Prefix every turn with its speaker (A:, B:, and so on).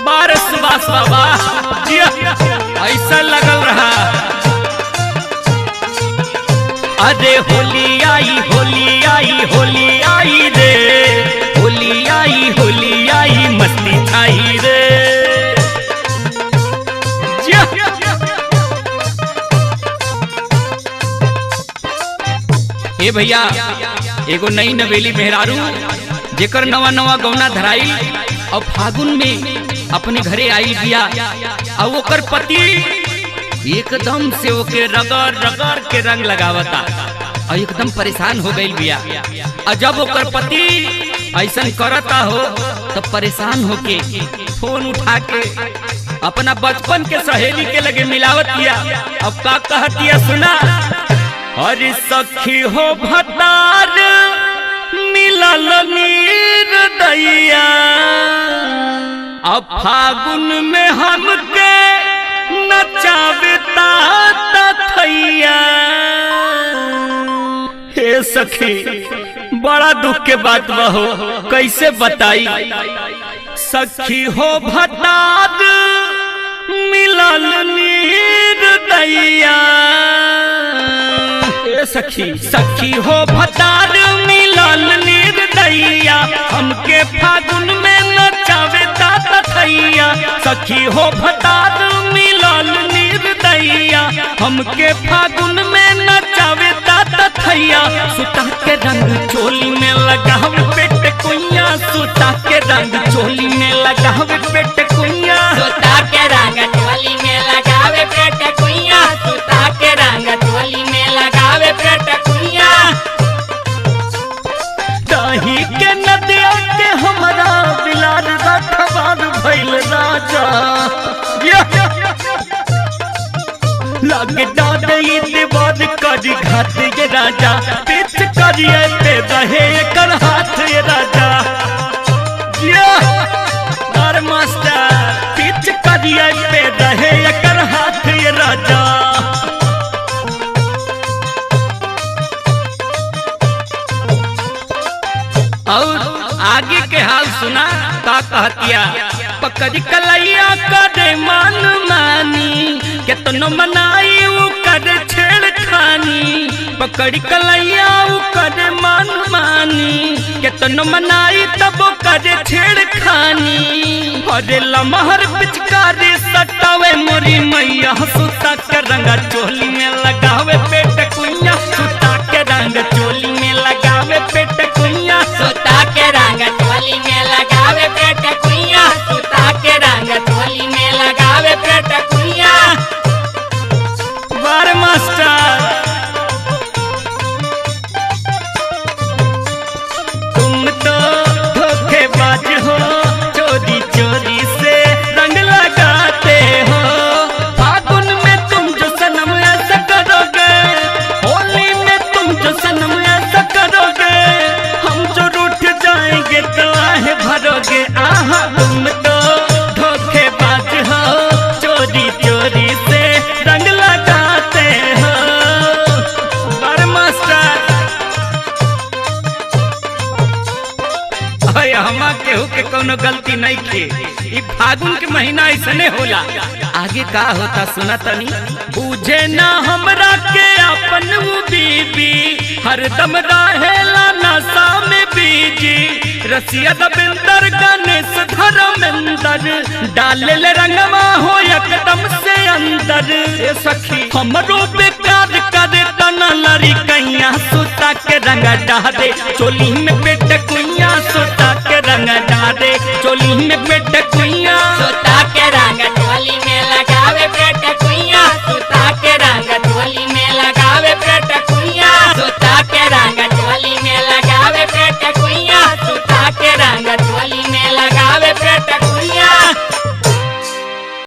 A: बारस बास बाबा ऐसा लगल रहा। अरे होली आई होली आई होली आई रे, होली आई मस्ती छाई रे। ए भैया एगो नई नवेली मेहरारू जेकर नवा नवा गौना धराई और फागुन में अपने घरे आई बिया और ओकर पति एकदम से ओके रगड़ रगड़ के रंग लगावता और एकदम परेशान हो गई बिया। और जब ओकर पति ऐसा करता हो तो परेशान होके फोन उठा के अपना बचपन के सहेली के लगे मिलावत किया। अब का कहतिया सुना। अरे सखी हो भतार मिलल निर्दया, अब फागुन में हमके नचावे तथैया। हे सखी बड़ा दुख के बात बा हो, कैसे बताई। सखी हो भतार मिलल निर्दया, सखी सखी हो भतार मिलल निर्दया, हमके फागुन में नचावे तथैया। सखी हो भतार मिलल निर्दया, हमके फागुन में नचावे तथैया। सुता के रंग चोली में लगावे पेट कुइया, सुता के रंग चोली में लगावे पेट कुइया,
B: सुता के रंग चोली में लगावे पेट कुइया, सुता के रंग चोली में लगावे पेट कुइया।
A: दही के नदिया के हमारा बिलार रखवार भइल राजा, लगे दादई देवाद करी घाट ये राजा, पिछ करिए पे रहे कर हाथ ये राजा। मास्टर पिछ करिए पे रहे कर हाथ ये राजा। और आगे के हाल सुना का कहतिया। पकड़ी कलैया करे मान मानी, केतनो मनाई उ करे छेड़खानी। पकड़ी कलैया उ करे मान मानी, केतनो मनाई तब करे छेड़खानी। अरे लमहर पिचकारी सटावे मोरी मैया, सुता के रंगा चोली में लगावे पेट कुइया, सुता के रंग चोली में लगावे पेट कुइया,
B: सुता के रंग चोली में लगावे पेट कुइया, सुता के रंग चोली में लगावे पेट कुइया।
A: बार मास्टर तुम तो धोखेबाज हो, चोरी चोरी से रंग लगाते हो। फागुन में तुम जो सनम ऐसा करोगे, होली में तुम जो सनम ऐसा करोगे, हम जो रूठ जाएंगे तो आहे भरोगे। आहा तुम तो धोखेबाज हो, चोरी चोरी से रंग लगाते हो। बार मास्टर हमा केहू के कोनो गलती नहीं थे, ई फागुन के महीना ऐसने होला। आगे का होता सुना तनी। बुझे ना हमरा के अपन वो बीबी, हरदम रहेला नशा में बीजी। रसिया दबिंदर गणेश धर्मेंद्र डाले ले रंगवा हो एकदम से अंदर। ए सखी हमरो बेकार करे तना लड़ी कैया, सुता के रंग डाले चोली में पेट कुइया, सुता के रंग डाले